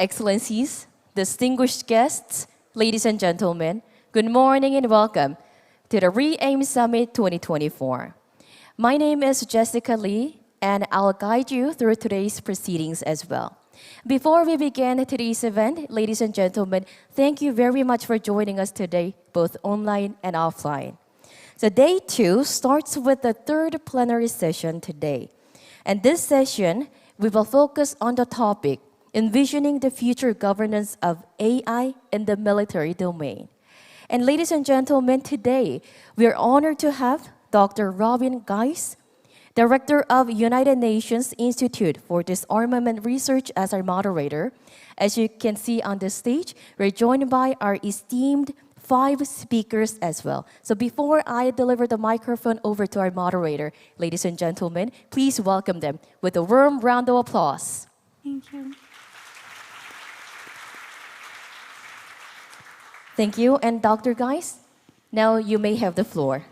Excellencies, distinguished guests, ladies and gentlemen, good morning and welcome to the REAIM Summit 2024. My name is Jessica Lee, and I'll guide you through today's proceedings as well. Before we begin today's event, ladies and gentlemen, thank you very much for joining us today, both online and offline. So day 2 starts with the third plenary session today. And this session, we will focus on the topic, Envisioning the Future Governance of AI in the Military Domain. And ladies and gentlemen, today, we are honored to have Dr. Robin Geis, Director of United Nations Institute for Disarmament Research, as our moderator. As you can see on the stage, we're joined by our esteemed 5 speakers as well. So before I deliver the microphone over to our moderator, ladies and gentlemen, please welcome them with a warm round of applause. Thank you. Thank you. And Dr. Geis, now you may have the floor.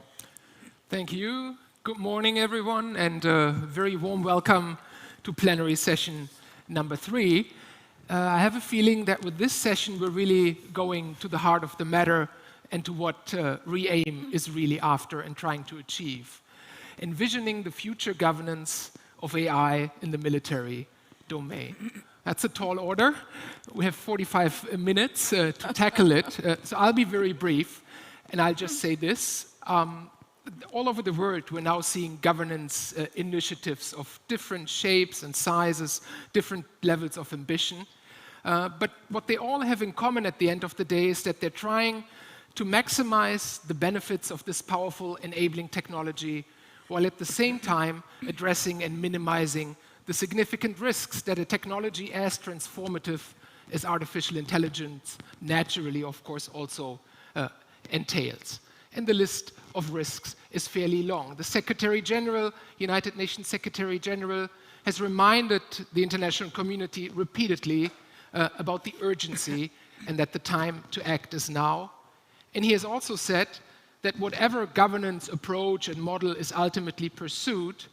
Thank you. Good morning, everyone, and a very warm welcome to plenary session number 3. I have a feeling that with this session, we're really going to the heart of the matter and to what REAIM is really after and trying to achieve. Envisioning the future governance of AI in the military domain. That's a tall order. We have 45 minutes to tackle it, so I'll be very brief, and I'll just say this. All over the world, we're now seeing governance initiatives of different shapes and sizes, different levels of ambition. But what they all have in common at the end of the day is that they're trying to maximize the benefits of this powerful enabling technology, while at the same time addressing and minimizing the significant risks that a technology as transformative as artificial intelligence naturally, of course, also entails. And the list of risks is fairly long. The Secretary General, United Nations Secretary General, has reminded the international community repeatedly about the urgency and that the time to act is now. And he has also said that whatever governance approach and model is ultimately pursued,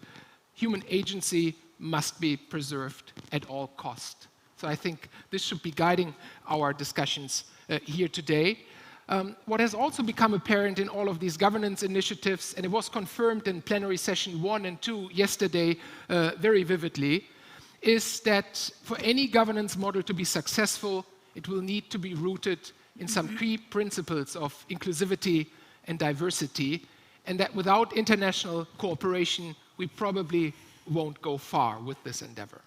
human agency must be preserved at all cost. So I think this should be guiding our discussions here today. What has also become apparent in all of these governance initiatives, and it was confirmed in plenary session 1 and 2 yesterday very vividly, is that for any governance model to be successful, it will need to be rooted in some key principles of inclusivity and diversity, and that without international cooperation, we probably won't go far with this endeavor.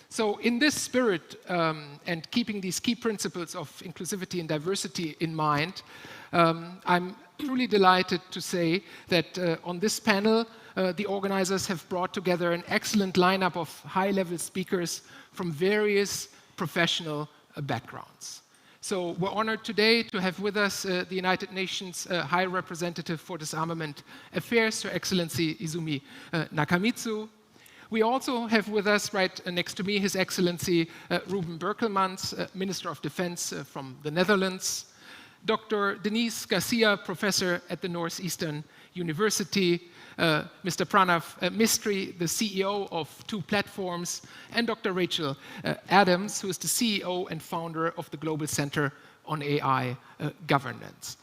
So in this spirit, and keeping these key principles of inclusivity and diversity in mind, I'm truly delighted to say that on this panel, the organizers have brought together an excellent lineup of high-level speakers from various professional backgrounds. So we're honored today to have with us the United Nations High Representative for Disarmament Affairs, Her Excellency Izumi Nakamitsu. We also have with us, right next to me, His Excellency Ruben Berkelmans, Minister of Defense from the Netherlands, Dr. Denise Garcia, Professor at the Northeastern University, Mr. Pranav Mistry, the CEO of 2 platforms, and Dr. Rachel Adams, who is the CEO and founder of the Global Center on AI Governance.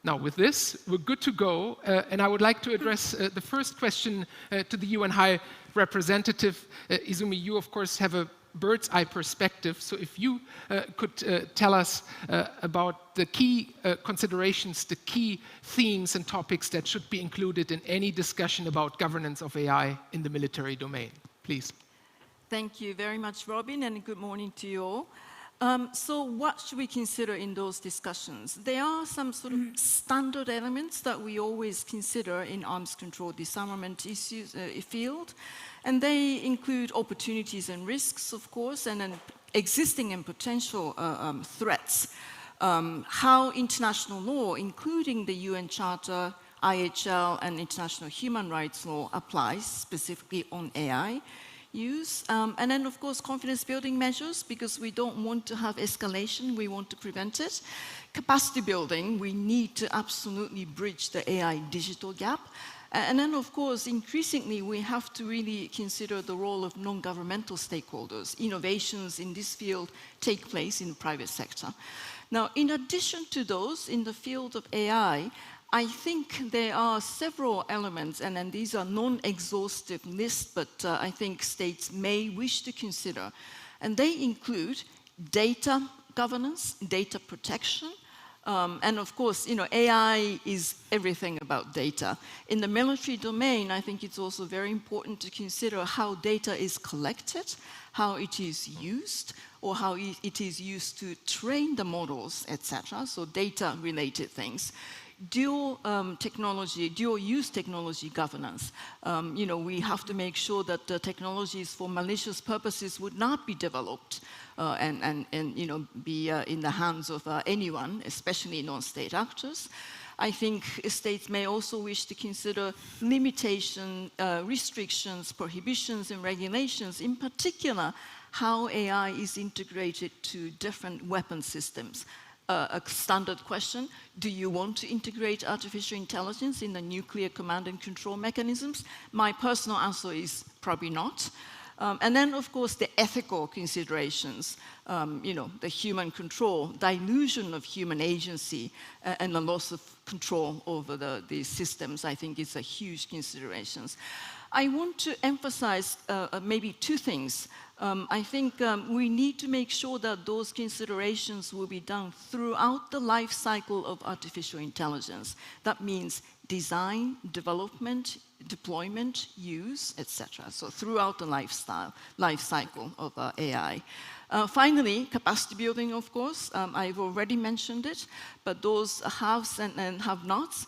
Now, with this, we're good to go, and I would like to address the first question to the UN High Representative. Izumi, you, of course, have a bird's eye perspective, so if you could tell us about the key considerations, the key themes and topics that should be included in any discussion about governance of AI in the military domain, please. Thank you very much, Robin, and good morning to you all. So what should we consider in those discussions? There are some sort of standard elements that we always consider in arms control disarmament issues field, and they include opportunities and risks, of course, and then existing and potential threats. How international law, including the UN Charter, IHL, and international human rights law applies specifically on AI use. And then, of course, confidence building measures, because we don't want to have escalation, we want to prevent it. Capacity building, we need to absolutely bridge the AI digital gap. And then, of course, increasingly, we have to really consider the role of non-governmental stakeholders. Innovations in this field take place in the private sector. Now, in addition to those, in the field of AI, I think there are several elements, and then these are non-exhaustive lists, but I think states may wish to consider. And they include data governance, data protection, and of course, AI is everything about data. In the military domain, I think it's also very important to consider how data is collected, how it is used, or how it is used to train the models, etc. So data-related things. Dual-use technology governance. We have to make sure that the technologies for malicious purposes would not be developed and be in the hands of anyone, especially non-state actors. I think states may also wish to consider limitation, restrictions, prohibitions, and regulations, in particular, how AI is integrated to different weapon systems. A standard question, do you want to integrate artificial intelligence in the nuclear command and control mechanisms? My personal answer is probably not. And then, of course, the ethical considerations, the human control, dilution of human agency, and the loss of control over these systems, I think is a huge consideration. I want to emphasize maybe two things. I think we need to make sure that those considerations will be done throughout the life cycle of artificial intelligence. That means design, development, deployment, use, etc. So throughout the life cycle of AI. Finally, capacity building, of course. I've already mentioned it, but those haves and have-nots,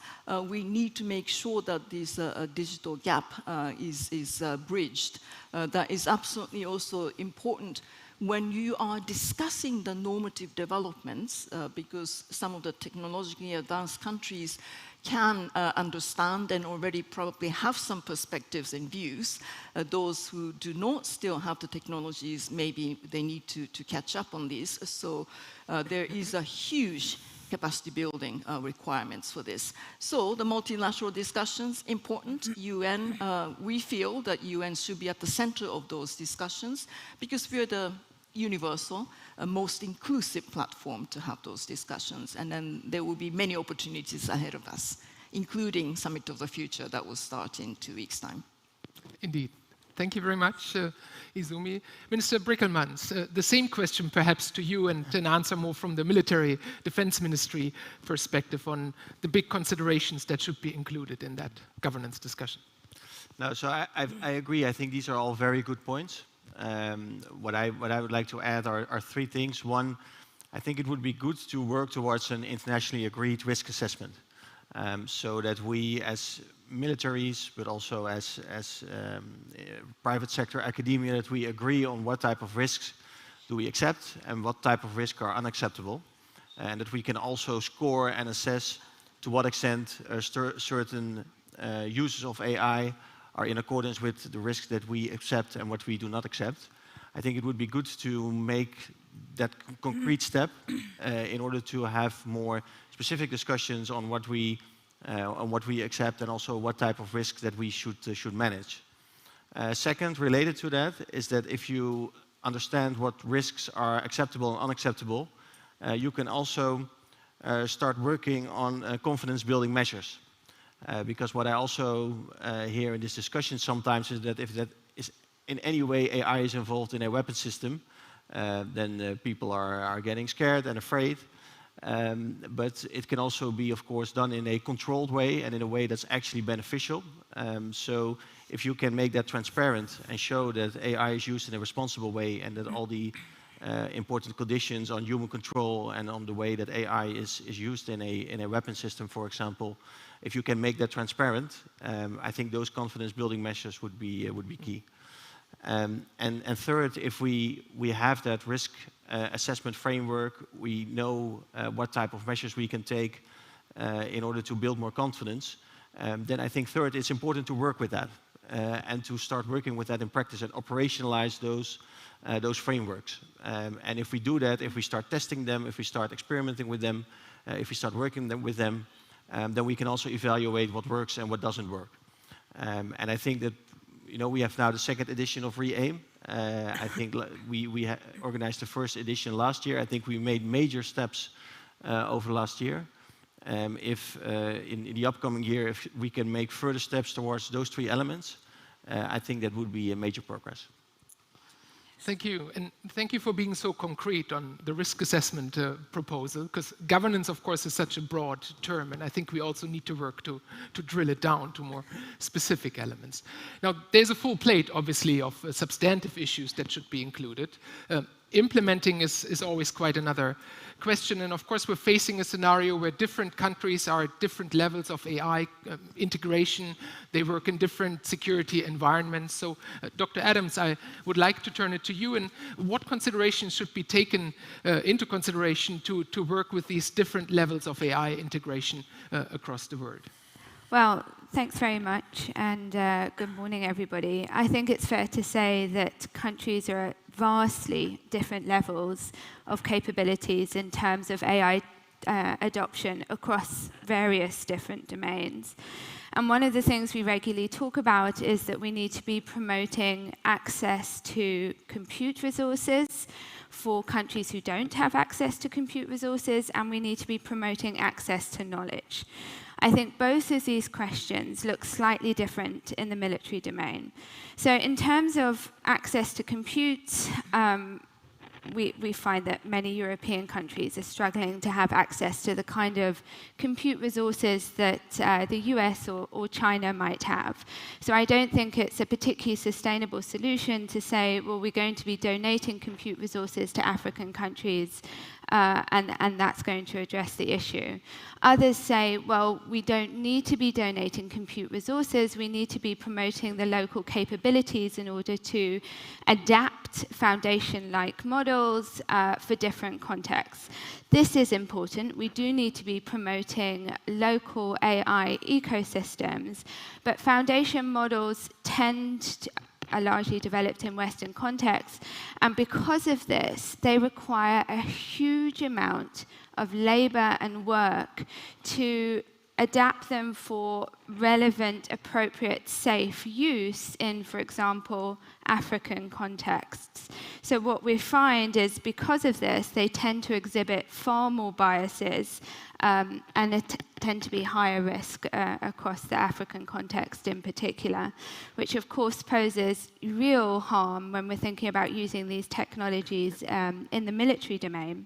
we need to make sure that this digital gap is bridged. That is absolutely also important when you are discussing the normative developments, because some of the technologically advanced countries can understand and already probably have some perspectives and views. Those who do not still have the technologies, maybe they need to catch up on this. So there is a huge capacity building requirements for this. So the multilateral discussions, important. UN, we feel that UN should be at the center of those discussions because we're the universal, most inclusive platform to have those discussions. And then there will be many opportunities ahead of us, including Summit of the Future that will start in 2 weeks' time. Indeed. Thank you very much, Izumi. Minister Brickelmans, the same question perhaps to you and an answer more from the military defense ministry perspective on the big considerations that should be included in that governance discussion. No, so I agree. I think these are all very good points. What I would like to add are three things. One, I think it would be good to work towards an internationally agreed risk assessment, so that we as militaries, but also as private sector academia, that we agree on what type of risks do we accept and what type of risks are unacceptable, and that we can also score and assess to what extent certain uses of AI are in accordance with the risks that we accept and what we do not accept. I think it would be good to make that concrete step in order to have more specific discussions on what we accept and also what type of risks that we should manage. Second, related to that, is that if you understand what risks are acceptable and unacceptable, you can also start working on confidence-building measures. Because what I also hear in this discussion sometimes is that if that is in any way AI is involved in a weapon system, then people are getting scared and afraid. But it can also be, of course, done in a controlled way and in a way that's actually beneficial. So if you can make that transparent and show that AI is used in a responsible way and that all the important conditions on human control and on the way that AI is used in a weapon system, for example, if you can make that transparent, I think those confidence-building measures would be key. And third, if we have that risk assessment framework, we know what type of measures we can take in order to build more confidence, then I think third, it's important to work with that and to start working with that in practice and operationalize those frameworks. And if we do that, if we start testing them, if we start experimenting with them, if we start working with them, then we can also evaluate what works and what doesn't work. And I think that, we have now the second edition of REAIM. I think we organized the first edition last year. I think we made major steps over last year. If in the upcoming year, if we can make further steps towards those three elements, I think that would be a major progress. Thank you, and thank you for being so concrete on the risk assessment proposal, because governance, of course, is such a broad term, and I think we also need to work to drill it down to more specific elements. Now, there's a full plate, obviously, of substantive issues that should be included. Implementing is always quite another question, and of course we're facing a scenario where different countries are at different levels of AI integration. They work in different security environments. So Dr. Adams, I would like to turn it to you, and what considerations should be taken into consideration to work with these different levels of AI integration across the world? Well, thanks very much, and good morning, everybody. I think it's fair to say that countries are at vastly different levels of capabilities in terms of AI adoption across various different domains. And one of the things we regularly talk about is that we need to be promoting access to compute resources for countries who don't have access to compute resources, and we need to be promoting access to knowledge. I think both of these questions look slightly different in the military domain. So in terms of access to compute, we find that many European countries are struggling to have access to the kind of compute resources that the US or China might have. So I don't think it's a particularly sustainable solution to say, well, we're going to be donating compute resources to African countries and that's going to address the issue. Others say, well, we don't need to be donating compute resources, we need to be promoting the local capabilities in order to adapt foundation-like models for different contexts. This is important. We do need to be promoting local AI ecosystems, but foundation models are largely developed in Western contexts, and because of this, they require a huge amount of labor and work to adapt them for relevant, appropriate, safe use in, for example, African contexts. So what we find is because of this, they tend to exhibit far more biases and tend to be higher risk across the African context in particular, which of course poses real harm when we're thinking about using these technologies in the military domain.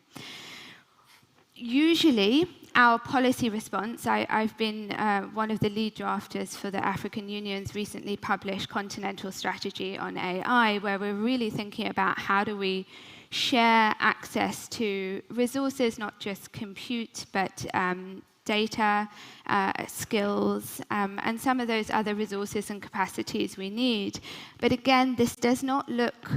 Usually, our policy response, I've been one of the lead drafters for the African Union's recently published Continental Strategy on AI, where we're really thinking about how do we share access to resources, not just compute, but data, skills, and some of those other resources and capacities we need. But again, this does not look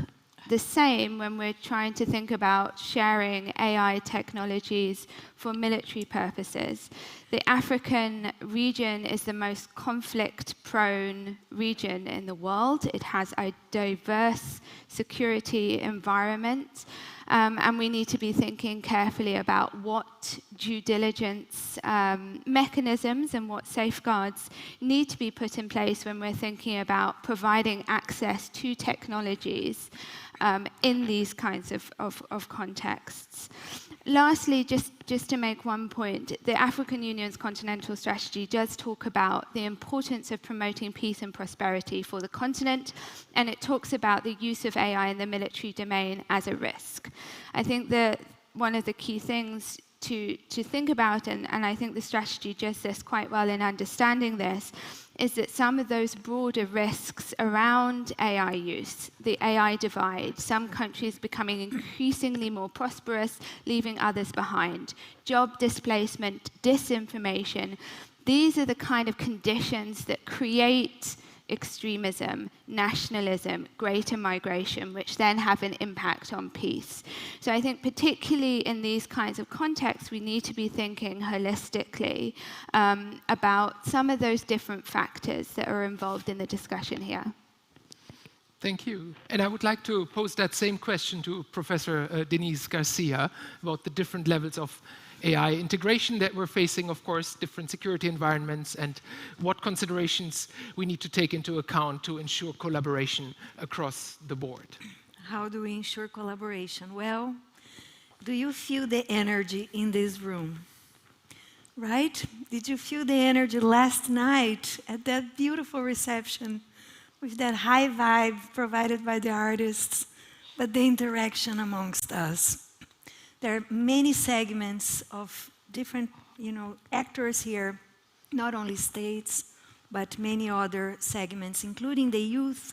the same when we're trying to think about sharing AI technologies for military purposes. The African region is the most conflict-prone region in the world. It has a diverse security environment, and we need to be thinking carefully about what due diligence mechanisms and what safeguards need to be put in place when we're thinking about providing access to technologies in these kinds of contexts. Lastly, just to make one point, the African Union's Continental Strategy does talk about the importance of promoting peace and prosperity for the continent, and it talks about the use of AI in the military domain as a risk. I think that one of the key things to think about, and I think the strategy does this quite well in understanding this, is that some of those broader risks around AI use, the AI divide, some countries becoming increasingly more prosperous, leaving others behind, job displacement, disinformation, these are the kind of conditions that create extremism, nationalism, greater migration, which then have an impact on peace. So I think particularly in these kinds of contexts, we need to be thinking holistically about some of those different factors that are involved in the discussion here. Thank you. And I would like to pose that same question to Professor Denise Garcia about the different levels of AI integration that we're facing, of course, different security environments, and what considerations we need to take into account to ensure collaboration across the board. How do we ensure collaboration? Well, do you feel the energy in this room? Right? Did you feel the energy last night at that beautiful reception with that high vibe provided by the artists, but the interaction amongst us? There are many segments of different, actors here, not only states, but many other segments, including the youth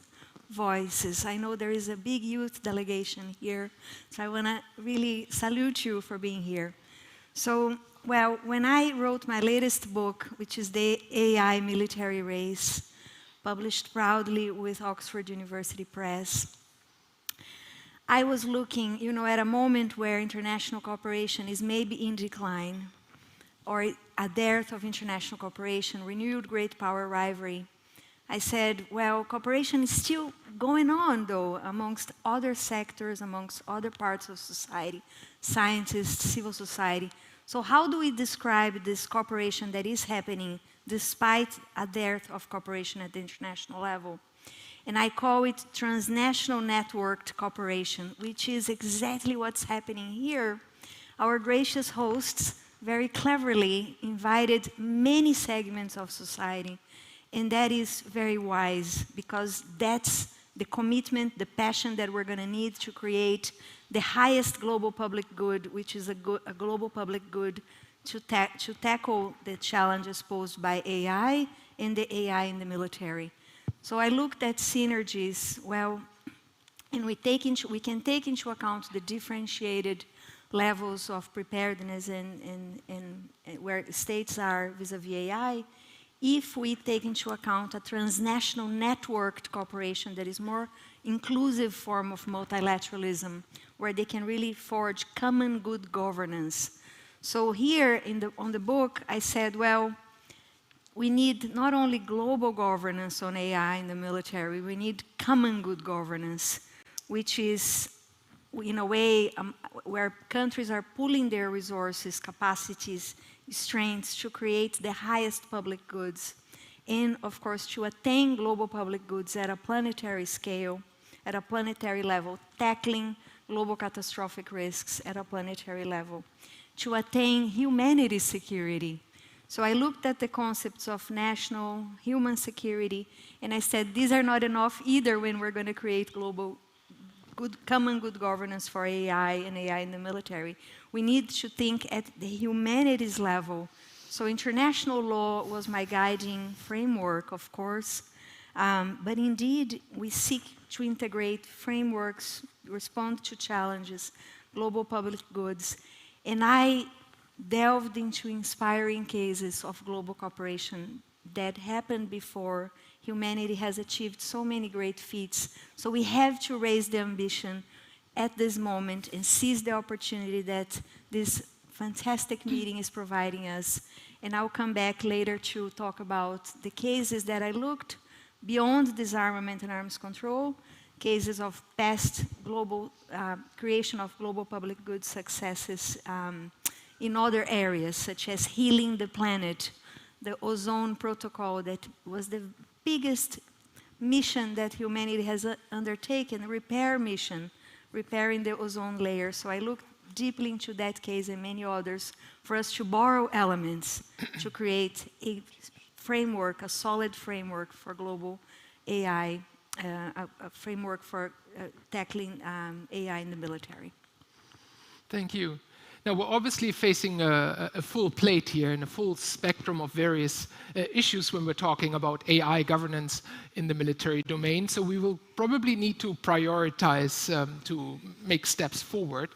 voices. I know there is a big youth delegation here, so I want to really salute you for being here. So, well, when I wrote my latest book, which is the AI Military Race, published proudly with Oxford University Press, I was looking, at a moment where international cooperation is maybe in decline, or a dearth of international cooperation, renewed great power rivalry. I said, well, cooperation is still going on, though, amongst other sectors, amongst other parts of society, scientists, civil society. So how do we describe this cooperation that is happening despite a dearth of cooperation at the international level? And I call it transnational networked cooperation, which is exactly what's happening here. Our gracious hosts very cleverly invited many segments of society, and that is very wise, because that's the commitment, the passion that we're going to need to create the highest global public good, which is a global public good to tackle the challenges posed by AI and the AI in the military. So I looked at synergies, well, and we can take into account the differentiated levels of preparedness and where states are vis-a-vis AI, if we take into account a transnational networked cooperation that is more inclusive form of multilateralism, where they can really forge common good governance. So here on the book, I said, well, we need not only global governance on AI in the military, we need common good governance, which is, in a way, where countries are pooling their resources, capacities, strengths to create the highest public goods, and of course to attain global public goods at a planetary scale, at a planetary level, tackling global catastrophic risks at a planetary level, to attain humanity's security. So I looked at the concepts of national human security, and I said these are not enough either when we're going to create global common good governance for AI and AI in the military. We need to think at the humanities level. So international law was my guiding framework, of course, but indeed we seek to integrate frameworks, respond to challenges, global public goods, and I delved into inspiring cases of global cooperation that happened before. Humanity has achieved so many great feats, so we have to raise the ambition at this moment and seize the opportunity that this fantastic meeting is providing us. And I'll come back later to talk about the cases that I looked beyond disarmament and arms control, cases of past global creation of global public good successes in other areas, such as healing the planet, the ozone protocol that was the biggest mission that humanity has undertaken, repair mission, repairing the ozone layer. So I looked deeply into that case and many others for us to borrow elements to create a framework, a solid framework for global AI, a framework for tackling AI in the military. Thank you. Now, we're obviously facing a full plate here and a full spectrum of various issues when we're talking about AI governance in the military domain. So we will probably need to prioritize to make steps forward,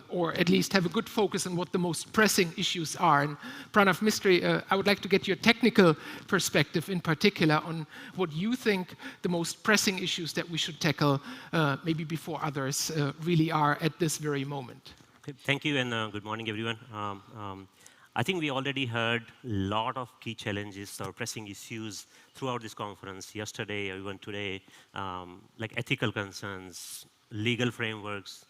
or at least have a good focus on what the most pressing issues are. And Pranav Mistry, I would like to get your technical perspective in particular on what you think the most pressing issues that we should tackle, maybe before others really are at this very moment. Thank you, and good morning, everyone. I think we already heard a lot of key challenges or pressing issues throughout this conference, yesterday or even today, like ethical concerns, legal frameworks,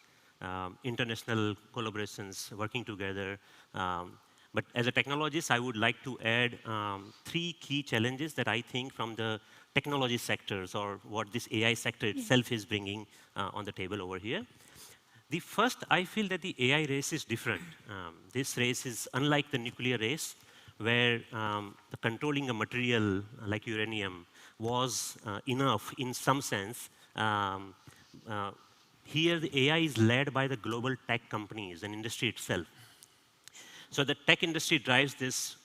international collaborations, working together. But as a technologist, I would like to add 3 key challenges that I think from the technology sectors or what this AI sector itself is bringing on the table over here. The first, I feel that the AI race is different. This race is unlike the nuclear race, where the controlling a material like uranium was enough in some sense. Here, the AI is led by the global tech companies and industry itself. So the tech industry drives this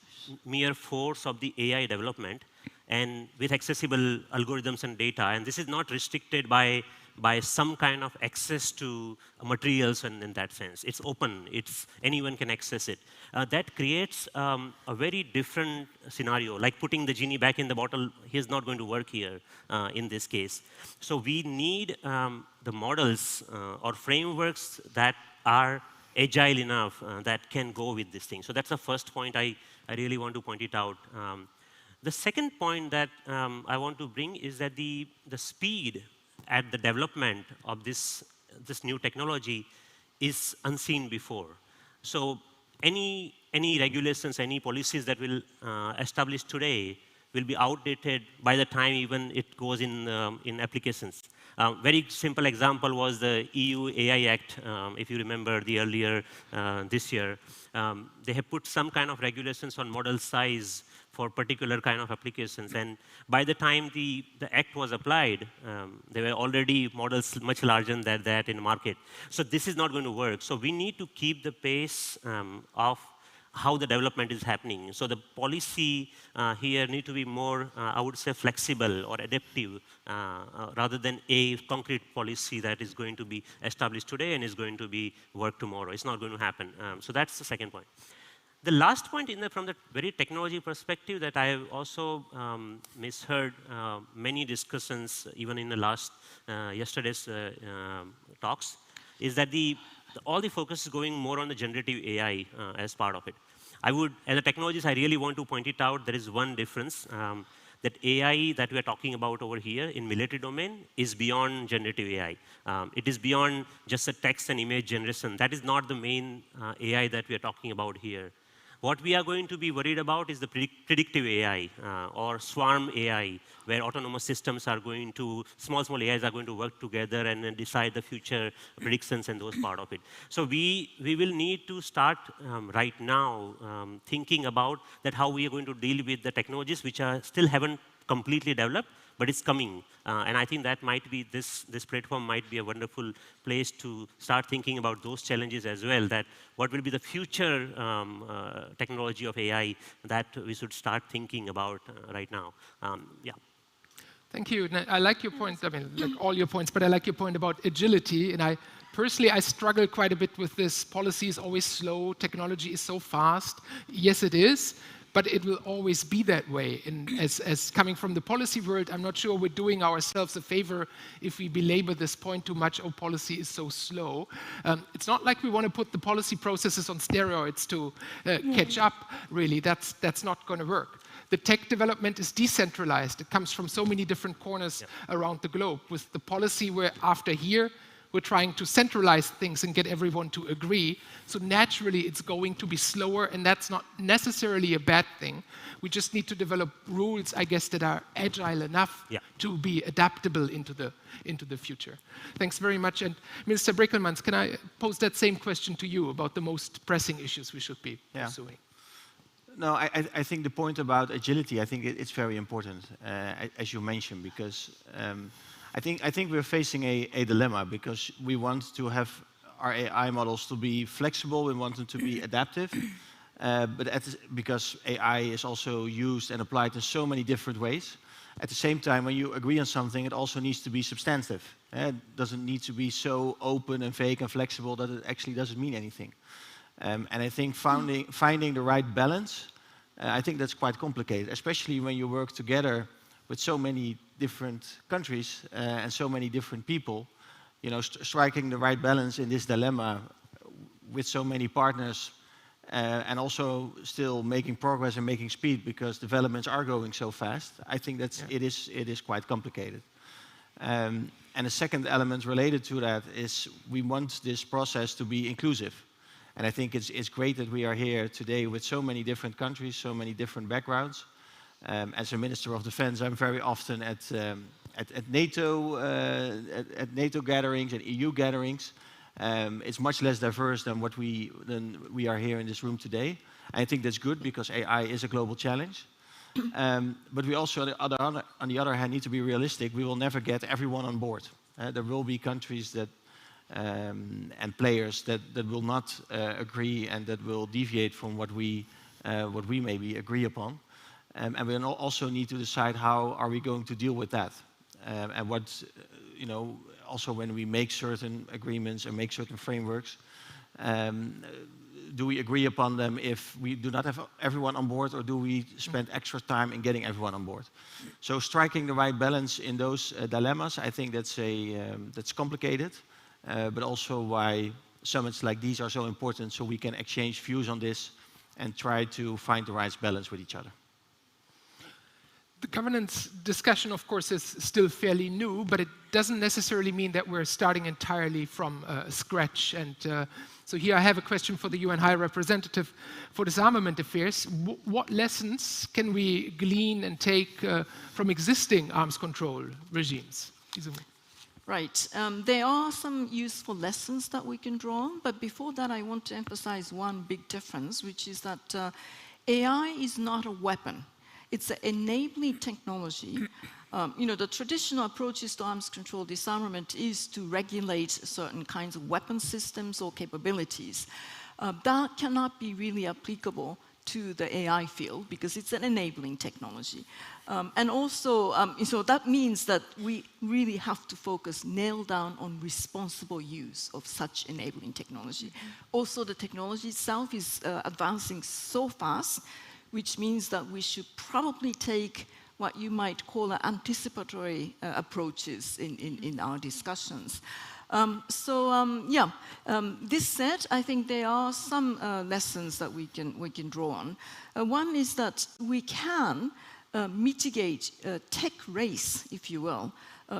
mere force of the AI development and with accessible algorithms and data. And this is not restricted by some kind of access to materials and in that sense. It's open. Anyone can access it. That creates a very different scenario, like putting the genie back in the bottle. He's not going to work here in this case. So we need the models or frameworks that are agile enough that can go with this thing. So that's the first point I really want to point it out. The second point that I want to bring is that the speed at the development of this new technology is unseen before. So any regulations, any policies that will establish today will be outdated by the time even it goes in applications. Very simple example was the EU AI Act, if you remember the earlier this year. They have put some kind of regulations on model size for particular kind of applications. And by the time the act was applied, there were already models much larger than that in the market. So this is not going to work. So we need to keep the pace of how the development is happening. So the policy here need to be more, I would say, flexible or adaptive rather than a concrete policy that is going to be established today and is going to be work tomorrow. It's not going to happen. So that's the second point. The last point from the very technology perspective that I have also misheard many discussions, even in the yesterday's talks, is that all the focus is going more on the generative AI as part of it. As a technologist, I really want to point it out. There is one difference, that AI that we are talking about over here in military domain is beyond generative AI. It is beyond just a text and image generation. That is not the main AI that we are talking about here. What we are going to be worried about is the predictive AI or swarm AI, where autonomous systems are going to, small AIs are going to work together and then decide the future predictions and those part of it. So we will need to start right now thinking about that how we are going to deal with the technologies which still haven't completely developed, but it's coming. And I think that might be, this platform might be a wonderful place to start thinking about those challenges as well, that what will be the future technology of AI that we should start thinking about right now. Yeah. Thank you. I like your points, I mean, like all your points, but I like your point about agility. And personally, I struggle quite a bit with this. Policy is always slow. Technology is so fast. Yes, it is. But it will always be that way. And as coming from the policy world, I'm not sure we're doing ourselves a favor if we belabor this point too much. Oh, policy is so slow. It's not like we want to put the policy processes on steroids to catch up, really. That's not going to work. The tech development is decentralized. It comes from so many different corners around the globe. With the policy, we're after here, we're trying to centralize things and get everyone to agree. So naturally, it's going to be slower, and that's not necessarily a bad thing. We just need to develop rules, I guess, that are agile enough to be adaptable into the future. Thanks very much. And Minister Brekelmans, can I pose that same question to you about the most pressing issues we should be pursuing? No, I think the point about agility, I think it's very important, as you mentioned, because I think we're facing a dilemma, because we want to have our AI models to be flexible, we want them to be adaptive, because AI is also used and applied in so many different ways. At the same time, when you agree on something, it also needs to be substantive. It doesn't need to be so open and vague and flexible that it actually doesn't mean anything. And I think finding the right balance, I think that's quite complicated, especially when you work together with so many different countries and so many different people. You know, striking the right balance in this dilemma with so many partners and also still making progress and making speed, because developments are going so fast. I think it is quite complicated. And the second element related to that is we want this process to be inclusive. And I think it's great that we are here today with so many different countries, so many different backgrounds. As a Minister of Defense, I'm very often at NATO gatherings and EU gatherings. It's much less diverse than we are here in this room today. I think that's good because AI is a global challenge. But we also, on the other hand, need to be realistic. We will never get everyone on board. There will be countries that and players that will not agree and that will deviate from what we maybe agree upon. And we also need to decide how are we going to deal with that. And what, also when we make certain agreements and make certain frameworks, do we agree upon them if we do not have everyone on board, or do we spend extra time in getting everyone on board? So striking the right balance in those dilemmas, I think that's complicated, but also why summits like these are so important, so we can exchange views on this and try to find the right balance with each other. The governance discussion, of course, is still fairly new, but it doesn't necessarily mean that we're starting entirely from scratch. And so here I have a question for the UN High Representative for Disarmament Affairs. What lessons can we glean and take from existing arms control regimes? Right. There are some useful lessons that we can draw on, but before that I want to emphasize one big difference, which is that AI is not a weapon. It's an enabling technology. The traditional approaches to arms control disarmament is to regulate certain kinds of weapon systems or capabilities. That cannot be really applicable to the AI field because it's an enabling technology. And also, so that means that we really have to nail down on responsible use of such enabling technology. Also, the technology itself is advancing so fast, which means that we should probably take what you might call anticipatory approaches in our discussions. This said, I think there are some lessons that we can draw on. One is that we can mitigate tech race, if you will,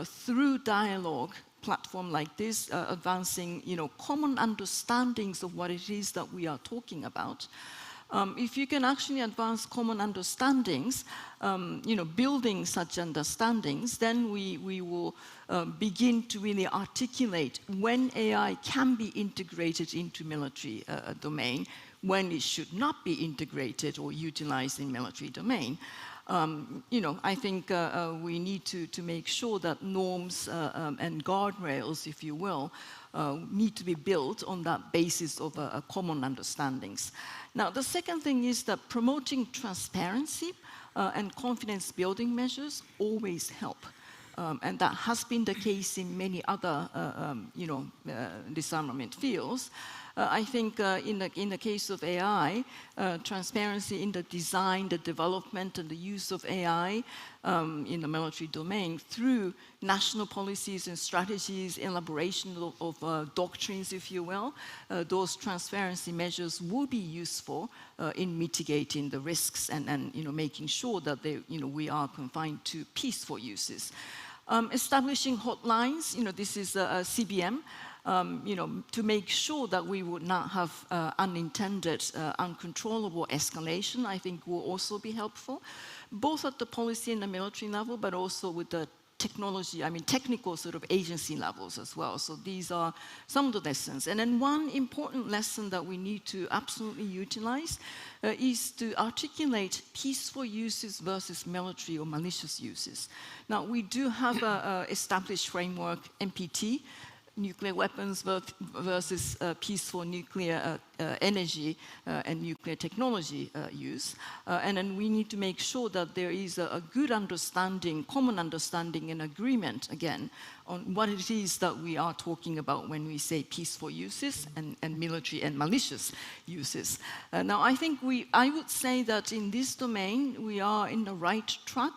through dialogue platform like this, advancing common understandings of what it is that we are talking about. If you can actually advance common understandings, building such understandings, then we will begin to really articulate when AI can be integrated into military domain, when it should not be integrated or utilized in military domain. I think we need to make sure that norms and guardrails, if you will, need to be built on that basis of common understandings. Now, the second thing is that promoting transparency and confidence building measures always help. And that has been the case in many other, disarmament fields. I think in the case of AI, transparency in the design, the development, and the use of AI in the military domain through national policies and strategies, elaboration of doctrines, if you will, those transparency measures will be useful in mitigating the risks and making sure that we are confined to peaceful uses. Establishing hotlines, this is CBM. To make sure that we would not have unintended, uncontrollable escalation, I think will also be helpful, both at the policy and the military level, but also with the technology, technical sort of agency levels as well. So these are some of the lessons. And then one important lesson that we need to absolutely utilize is to articulate peaceful uses versus military or malicious uses. Now, we do have an established framework, NPT, nuclear weapons versus peaceful nuclear energy and nuclear technology use. And then we need to make sure that there is a good understanding, common understanding and agreement, again, on what it is that we are talking about when we say peaceful uses and military and malicious uses. Now, I think I would say that in this domain, we are in the right track.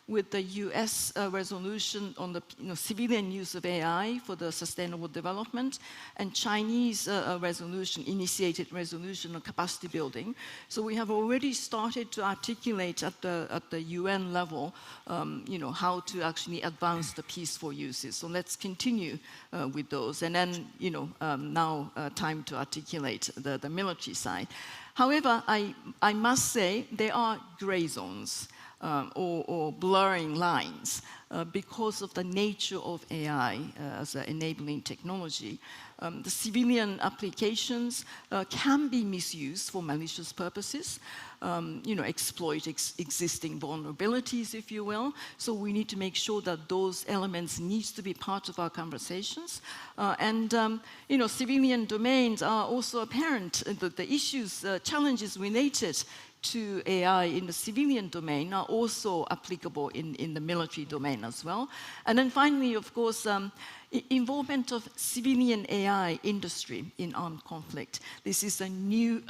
with the US resolution on the civilian use of AI for the sustainable development, and Chinese initiated resolution on capacity building. So we have already started to articulate at the UN level, how to actually advance the peaceful uses. So let's continue with those, and then now time to articulate the military side. However, I must say there are gray zones or blurring lines because of the nature of AI as an enabling technology. The civilian applications can be misused for malicious purposes, exploit existing vulnerabilities, if you will. So we need to make sure that those elements need to be part of our conversations. Civilian domains are also apparent. The issues, challenges related to AI in the civilian domain are also applicable in the military domain as well. And then finally, of course, involvement of civilian AI industry in armed conflict. This is a new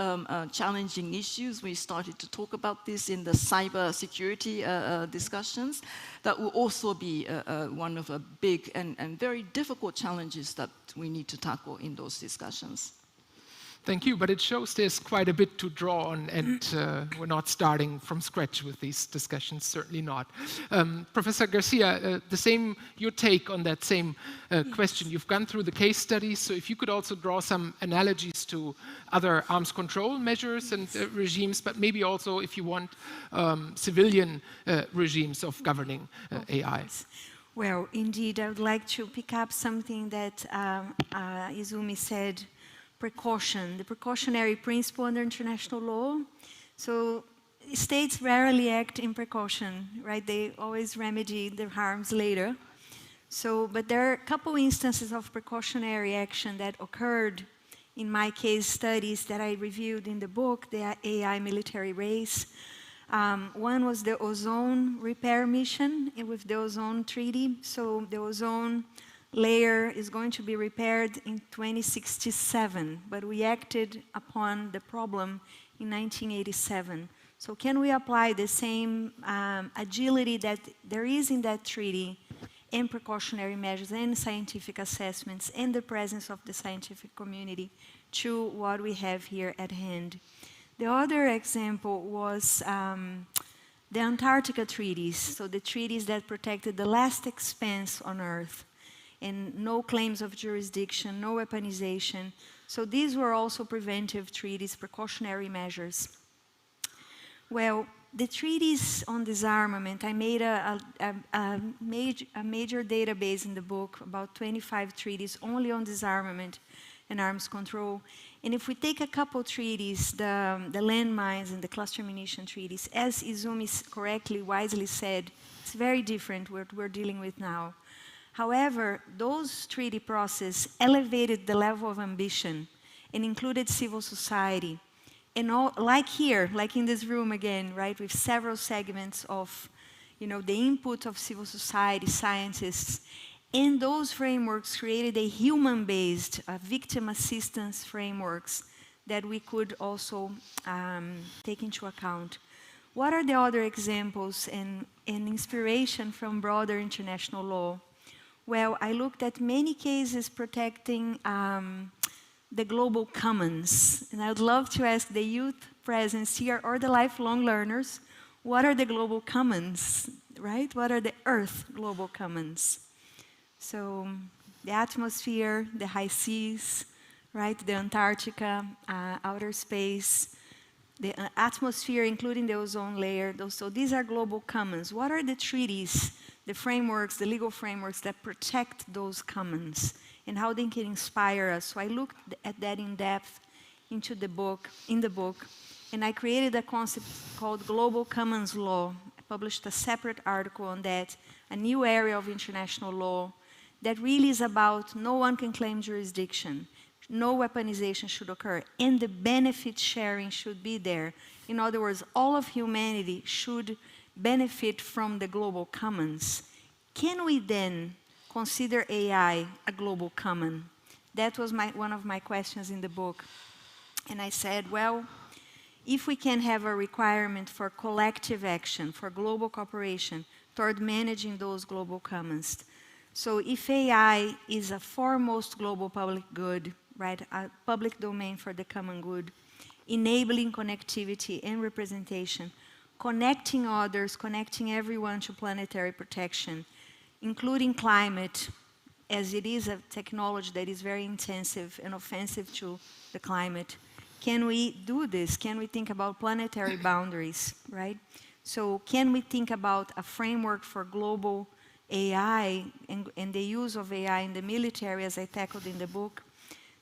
challenging issue. We started to talk about this in the cyber security discussions. That will also be one of the big and very difficult challenges that we need to tackle in those discussions. Thank you, but it shows there's quite a bit to draw on, and we're not starting from scratch with these discussions, certainly not. Professor Garcia, your take on that same question. You've gone through the case studies, so if you could also draw some analogies to other arms control measures and regimes, but maybe also, if you want, civilian regimes of governing AI. Well, indeed, I would like to pick up something that Izumi said. Precaution, the precautionary principle under international law. So states rarely act in precaution, right? They always remedy their harms later. So, but there are a couple instances of precautionary action that occurred in my case studies that I reviewed in the book, the AI military race. One was the ozone repair mission with the ozone treaty. So the ozone layer is going to be repaired in 2067, but we acted upon the problem in 1987. So can we apply the same agility that there is in that treaty and precautionary measures and scientific assessments and the presence of the scientific community to what we have here at hand? The other example was the Antarctica treaties, so the treaties that protected the last expanse on Earth, and no claims of jurisdiction, no weaponization. So these were also preventive treaties, precautionary measures. Well, the treaties on disarmament, I made a major database in the book, about 25 treaties only on disarmament and arms control. And if we take a couple treaties, the landmines and the cluster munition treaties, as Izumi correctly, wisely said, it's very different what we're dealing with now. However, those treaty processes elevated the level of ambition and included civil society. And all, like here, like in this room again, right, with several segments of, the input of civil society, scientists, and those frameworks created a human-based victim assistance frameworks that we could also take into account. What are the other examples and inspiration from broader international law? Well, I looked at many cases protecting the global commons. And I would love to ask the youth present here or the lifelong learners, what are the global commons, right? What are the Earth global commons? So the atmosphere, the high seas, right? The Antarctica, outer space, the atmosphere, including the ozone layer. So these are global commons. What are the treaties, the frameworks, the legal frameworks that protect those commons and how they can inspire us? So I looked at that in depth in the book, and I created a concept called global commons law. I published a separate article on that, a new area of international law that really is about no one can claim jurisdiction, no weaponization should occur, and the benefit sharing should be there. In other words, all of humanity should benefit from the global commons. Can we then consider AI a global common? That was one of my questions in the book. And I said, well, if we can have a requirement for collective action, for global cooperation, toward managing those global commons. So if AI is a foremost global public good, right, a public domain for the common good, enabling connectivity and representation, connecting others, connecting everyone to planetary protection, including climate, as it is a technology that is very intensive and offensive to the climate. Can we do this? Can we think about planetary boundaries, right? So can we think about a framework for global AI and the use of AI in the military, as I tackled in the book,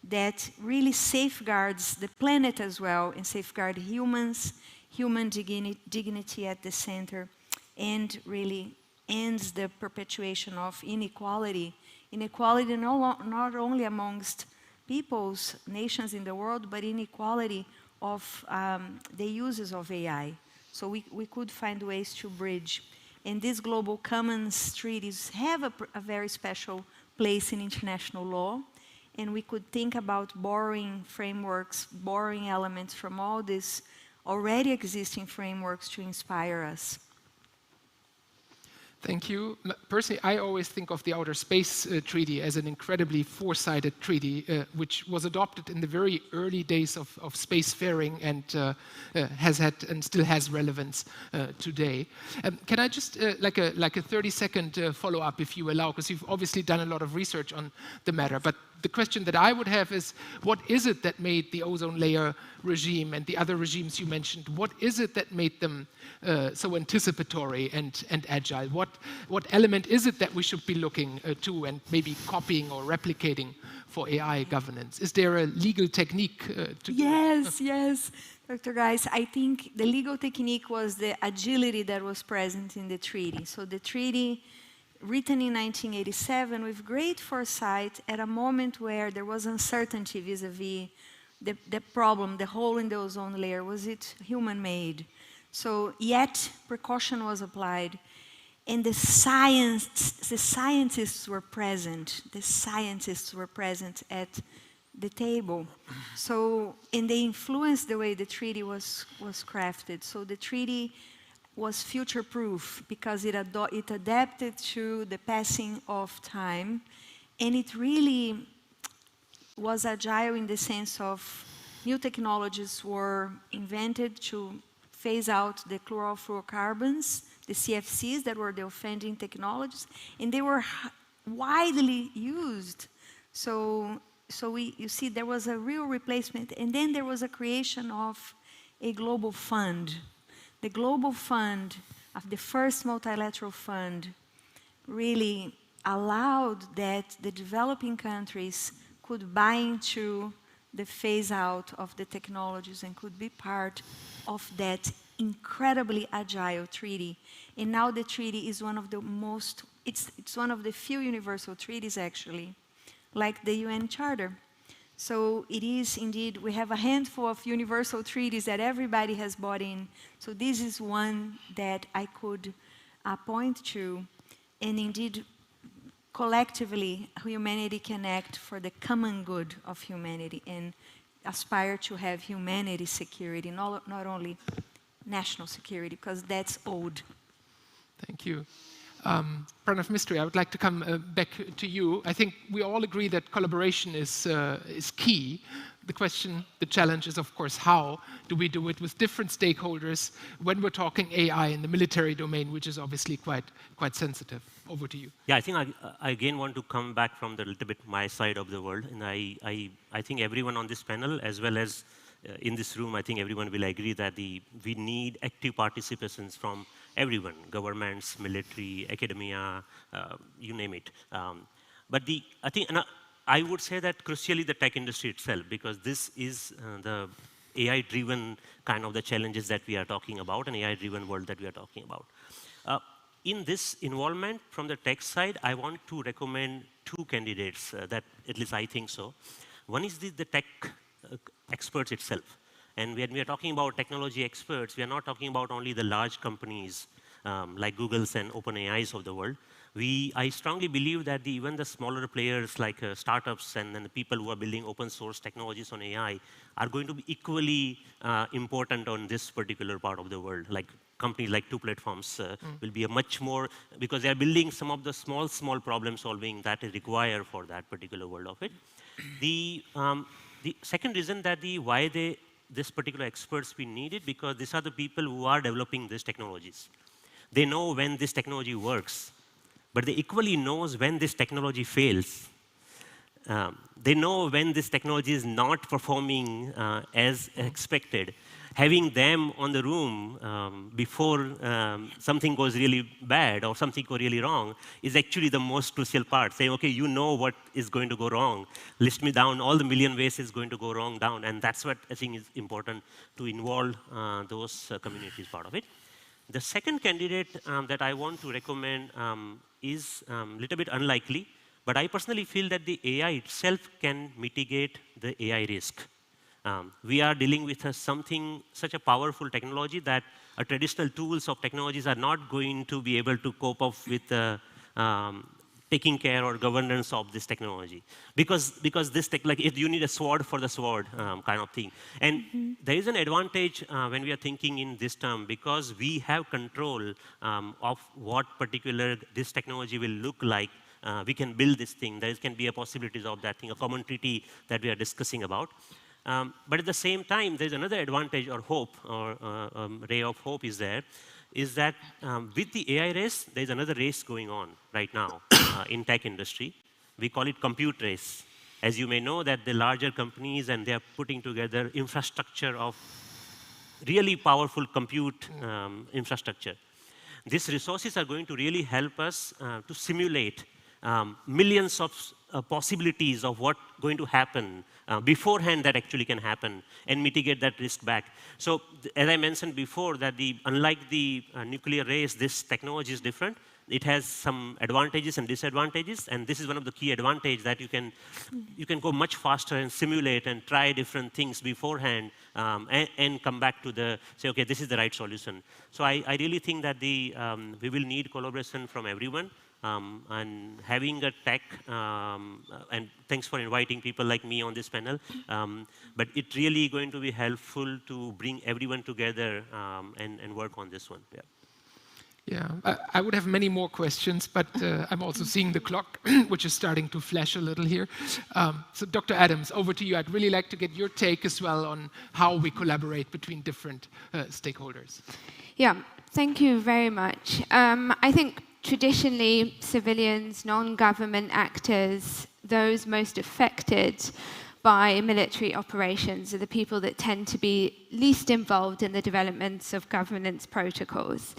that really safeguards the planet as well and safeguard humans, human dignity at the center, and really ends the perpetuation of inequality. Inequality not only amongst peoples, nations in the world, but inequality of the uses of AI. So we could find ways to bridge. And these global commons treaties have a very special place in international law. And we could think about borrowing frameworks, borrowing elements from all these already existing frameworks to inspire us. Thank you. Personally, I always think of the Outer Space Treaty as an incredibly foresighted treaty, which was adopted in the very early days of spacefaring and has had and still has relevance today. Can I just, like a 30-second follow-up, if you allow, because you've obviously done a lot of research on the matter, but the question that I would have is, what is it that made the ozone layer regime and the other regimes you mentioned, what is it that made them so anticipatory and agile? What element is it that we should be looking to and maybe copying or replicating for AI governance? Is there a legal technique to Yes, yes, Dr. Geis. I think the legal technique was the agility that was present in the treaty. So the treaty, written in 1987 with great foresight at a moment where there was uncertainty vis-a-vis the problem, the hole in the ozone layer, was it human-made? So yet precaution was applied, and the scientists were present. The scientists were present at the table. So, and they influenced the way the treaty was crafted. So the treaty was future-proof because it adapted to the passing of time, and it really was agile in the sense of new technologies were invented to phase out the chlorofluorocarbons, the CFCs that were the offending technologies, and they were widely used. So you see, there was a real replacement, and then there was a creation of a global fund. The global fund, of the first multilateral fund, really allowed that the developing countries could buy into the phase out of the technologies and could be part of that incredibly agile treaty. And now the treaty is one of the most, it's one of the few universal treaties actually, like the UN Charter. So it is indeed, we have a handful of universal treaties that everybody has bought in. So this is one that I could point to, and indeed collectively humanity can act for the common good of humanity and aspire to have humanity security, not only national security, because that's old. Thank you. Pranav Mistry, I would like to come back to you. I think we all agree that collaboration is key. The question, the challenge is, of course, how do we do it with different stakeholders when we're talking AI in the military domain, which is obviously quite sensitive. Over to you. Yeah, I think I again want to come back from the little bit my side of the world, and I think everyone on this panel, as well as in this room, I think everyone will agree that we need active participations from everyone, governments, military, academia, you name it. But I think, and I would say that crucially the tech industry itself, because this is the AI-driven kind of the challenges that we are talking about, an AI-driven world that we are talking about. In this involvement from the tech side, I want to recommend two candidates that at least I think so. One is the tech experts itself. And when we are talking about technology experts, we are not talking about only the large companies like Google's and OpenAI's of the world. I strongly believe that even the smaller players like startups and then the people who are building open source technologies on AI are going to be equally important on this particular part of the world. Like companies like Two Platforms will be a much more, because they are building some of the small problem solving that is required for that particular world of it. The second reason that why this particular experts we needed, because these are the people who are developing these technologies. They know when this technology works, but they equally knows when this technology fails. They know when this technology is not performing as expected. Having them on the room before something goes really bad or something goes really wrong is actually the most crucial part. Saying, okay, you know what is going to go wrong. List me down all the million ways it's going to go wrong down. And that's what I think is important to involve those communities part of it. The second candidate that I want to recommend is a little bit unlikely, but I personally feel that the AI itself can mitigate the AI risk. We are dealing with such a powerful technology that traditional tools of technologies are not going to be able to cope up with taking care or governance of this technology. Because this like you need a sword for the sword kind of thing. And there is an advantage when we are thinking in this term, because we have control of what particular this technology will look like. We can build this thing. There can be a possibilities of that thing, a common treaty that we are discussing about. But at the same time, there's another advantage or hope, or ray of hope is that with the AI race, there's another race going on right now in tech industry. We call it compute race. As you may know, that the larger companies, and they are putting together infrastructure of really powerful compute infrastructure. These resources are going to really help us to simulate millions of possibilities of what's going to happen beforehand that actually can happen, and mitigate that risk back. So as I mentioned before, that unlike the nuclear race, this technology is different. It has some advantages and disadvantages, and this is one of the key advantages, that you can go much faster and simulate and try different things beforehand and come back to say, okay, this is the right solution. So I really think that we will need collaboration from everyone. And having a tech, and thanks for inviting people like me on this panel, but it's really going to be helpful to bring everyone together and work on this one. Yeah. Yeah, I would have many more questions, but I'm also seeing the clock, which is starting to flash a little here. So Dr. Adams, over to you. I'd really like to get your take as well on how we collaborate between different stakeholders. Yeah, thank you very much. I think traditionally, civilians, non-government actors, those most affected by military operations are the people that tend to be least involved in the developments of governance protocols.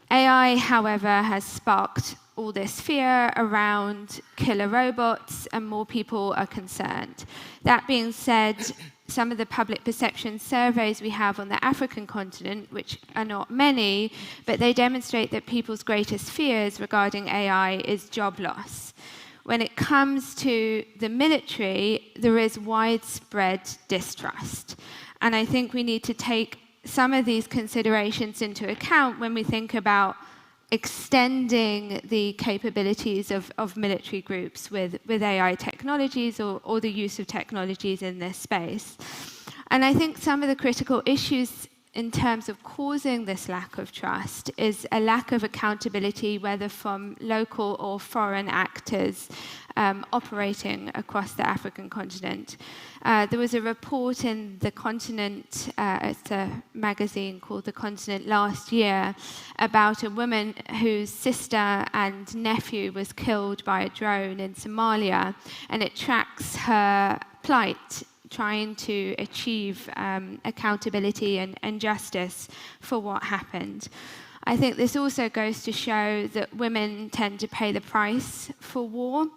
AI, however, has sparked all this fear around killer robots, and more people are concerned. That being said, some of the public perception surveys we have on the African continent, which are not many, but they demonstrate that people's greatest fears regarding AI is job loss. When it comes to the military, there is widespread distrust. And I think we need to take some of these considerations into account when we think about extending the capabilities of military groups with AI technologies or the use of technologies in this space. And I think some of the critical issues in terms of causing this lack of trust is a lack of accountability, whether from local or foreign actors operating across the African continent. There was a report in The Continent, it's a magazine called The Continent last year, about a woman whose sister and nephew was killed by a drone in Somalia, and it tracks her plight, trying to achieve accountability and justice for what happened. I think this also goes to show that women tend to pay the price for war.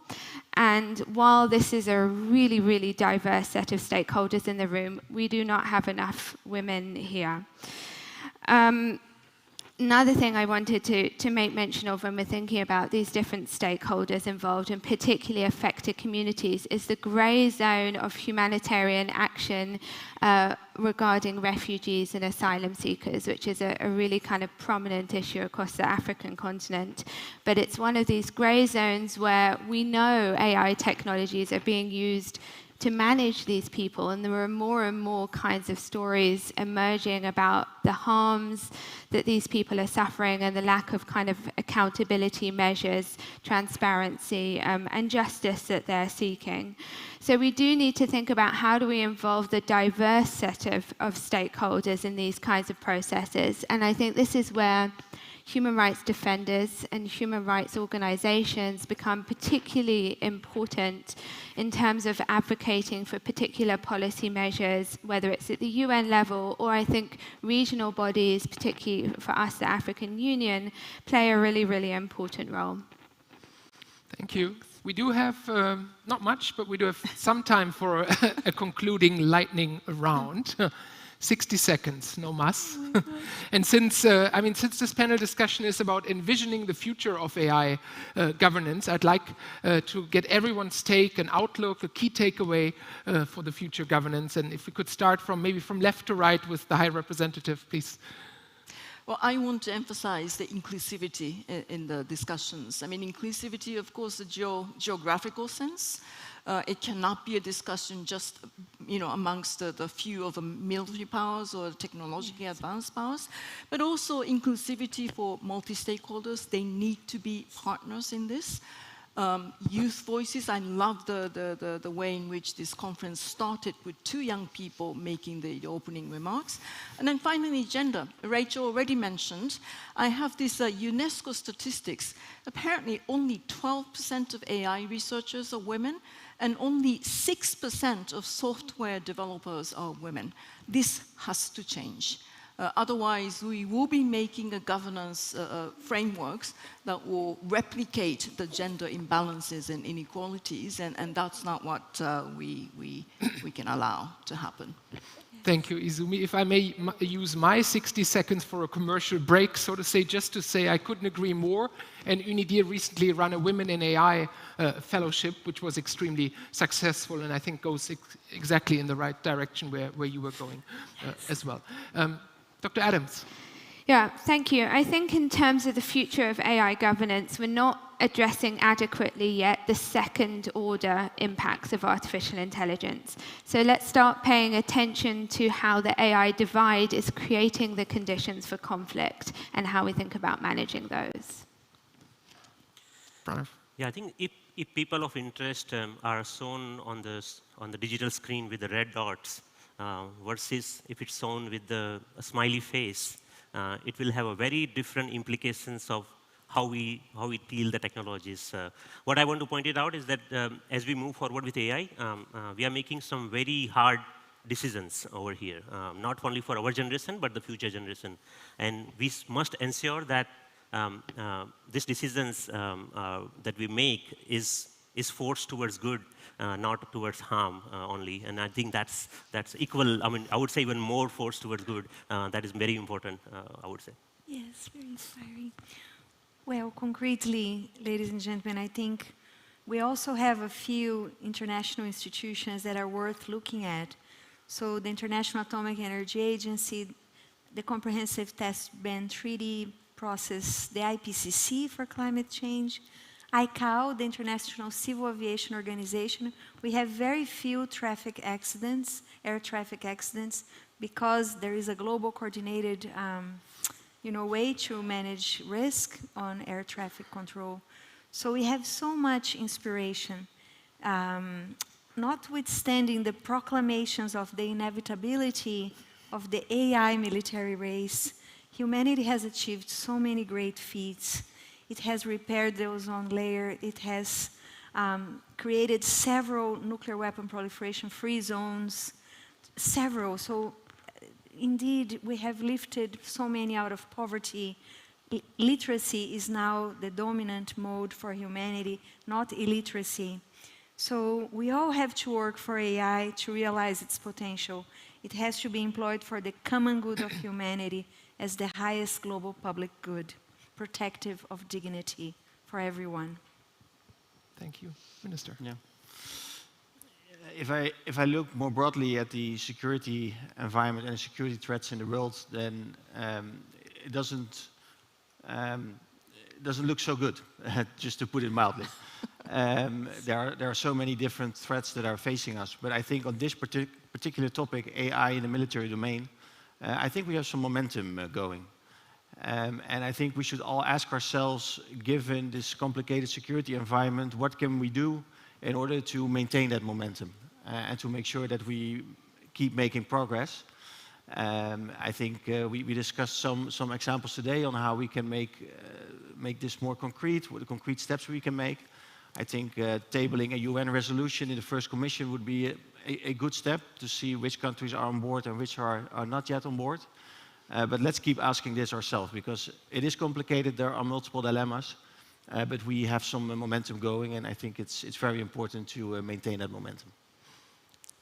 And while this is a really, really diverse set of stakeholders in the room, we do not have enough women here. Another thing I wanted to make mention of when we're thinking about these different stakeholders involved, and particularly affected communities, is the grey zone of humanitarian action regarding refugees and asylum seekers, which is a really kind of prominent issue across the African continent. But it's one of these grey zones where we know AI technologies are being used to manage these people. And there are more and more kinds of stories emerging about the harms that these people are suffering and the lack of kind of accountability measures, transparency, and justice that they're seeking. So we do need to think about how do we involve the diverse set of stakeholders in these kinds of processes. And I think this is where human rights defenders and human rights organizations become particularly important in terms of advocating for particular policy measures, whether it's at the UN level or I think regional bodies, particularly for us, the African Union, play a really, really important role. Thank you. We do have, not much, but we do have some time for a concluding lightning round. 60 seconds, no mas. And since this panel discussion is about envisioning the future of AI governance, I'd like to get everyone's take, an outlook, a key takeaway for the future governance. And if we could start from maybe from left to right with the High Representative, please. Well, I want to emphasize the inclusivity in the discussions. I mean, inclusivity, of course, the geographical sense. It cannot be a discussion just, amongst the few of the military powers or technologically advanced powers, but also inclusivity for multi-stakeholders. They need to be partners in this. Youth voices, I love the way in which this conference started with 2 young people making the opening remarks. And then finally, gender. Rachel already mentioned, I have this UNESCO statistics. Apparently, only 12% of AI researchers are women, and only 6% of software developers are women. This has to change. Otherwise, we will be making a governance frameworks that will replicate the gender imbalances and inequalities, and that's not what we can allow to happen. Thank you, Izumi. If I may use my 60 seconds for a commercial break, so to say, just to say I couldn't agree more. And UNIDIR recently ran a Women in AI fellowship, which was extremely successful, and I think goes exactly in the right direction where you were going as well. Dr. Adams. Yeah, thank you. I think in terms of the future of AI governance, we're not addressing adequately yet the second-order impacts of artificial intelligence. So let's start paying attention to how the AI divide is creating the conditions for conflict and how we think about managing those. Pranav. Yeah, I think if people of interest are shown on the digital screen with the red dots versus if it's shown with a smiley face, it will have a very different implications of how we deal the technologies. What I want to point it out is that as we move forward with AI, we are making some very hard decisions over here, not only for our generation, but the future generation. And we must ensure that these decisions that we make is forced towards good, not towards harm only. And I think that's equal. I mean, I would say even more forced towards good. That is very important, I would say. Yes, very inspiring. Well, concretely, ladies and gentlemen, I think we also have a few international institutions that are worth looking at. So the International Atomic Energy Agency, the Comprehensive Test Ban Treaty process, the IPCC for climate change, ICAO, the International Civil Aviation Organization. We have very few traffic accidents, air traffic accidents, because there is a global coordinated way to manage risk on air traffic control. So we have so much inspiration. Notwithstanding the proclamations of the inevitability of the AI military race, humanity has achieved so many great feats. It has repaired the ozone layer. It has created several nuclear weapon proliferation-free zones, several. So indeed, we have lifted so many out of poverty. Literacy is now the dominant mode for humanity, not illiteracy. So we all have to work for AI to realize its potential. It has to be employed for the common good of humanity as the highest global public good, protective of dignity for everyone. Thank you. Minister. Yeah. If I look more broadly at the security environment and the security threats in the world, then it doesn't look so good, just to put it mildly. There are so many different threats that are facing us. But I think on this particular topic, AI in the military domain, I think we have some momentum going. And I think we should all ask ourselves, given this complicated security environment, what can we do in order to maintain that momentum and to make sure that we keep making progress. I think we discussed some examples today on how we can make this more concrete, what the concrete steps we can make. I think tabling a UN resolution in the first commission would be a good step to see which countries are on board and which are not yet on board. But let's keep asking this ourselves, because it is complicated, there are multiple dilemmas, but we have some momentum going, and I think it's very important to maintain that momentum.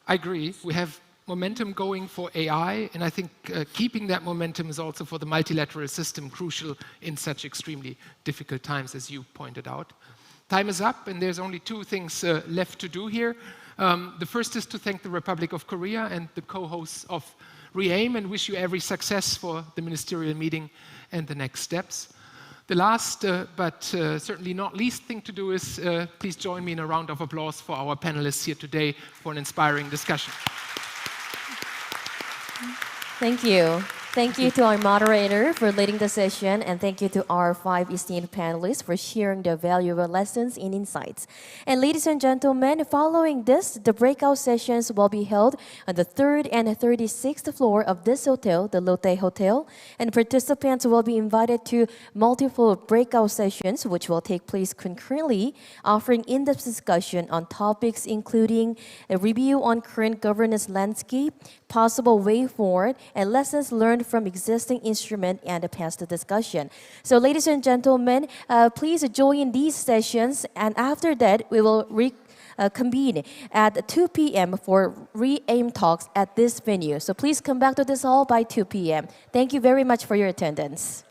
I agree. We have momentum going for AI, and I think keeping that momentum is also for the multilateral system crucial in such extremely difficult times, as you pointed out. Time is up, and there's only two things left to do here. The first is to thank the Republic of Korea and the co-hosts of REAIM, and wish you every success for the ministerial meeting and the next steps. The last, but certainly not least thing to do is please join me in a round of applause for our panelists here today for an inspiring discussion. Thank you. Thank you to our moderator for leading the session, and thank you to our 5 esteemed panelists for sharing their valuable lessons and insights. And ladies and gentlemen, following this, the breakout sessions will be held on the 3rd and 36th floor of this hotel, the Lotte Hotel, and participants will be invited to multiple breakout sessions, which will take place concurrently, offering in-depth discussion on topics including a review on current governance landscape, possible way forward, and lessons learned from existing instrument and a past discussion. So ladies and gentlemen, please join these sessions, and after that we will convene at 2 p.m. for REAIM talks at this venue. So please come back to this hall by 2 p.m. Thank you very much for your attendance.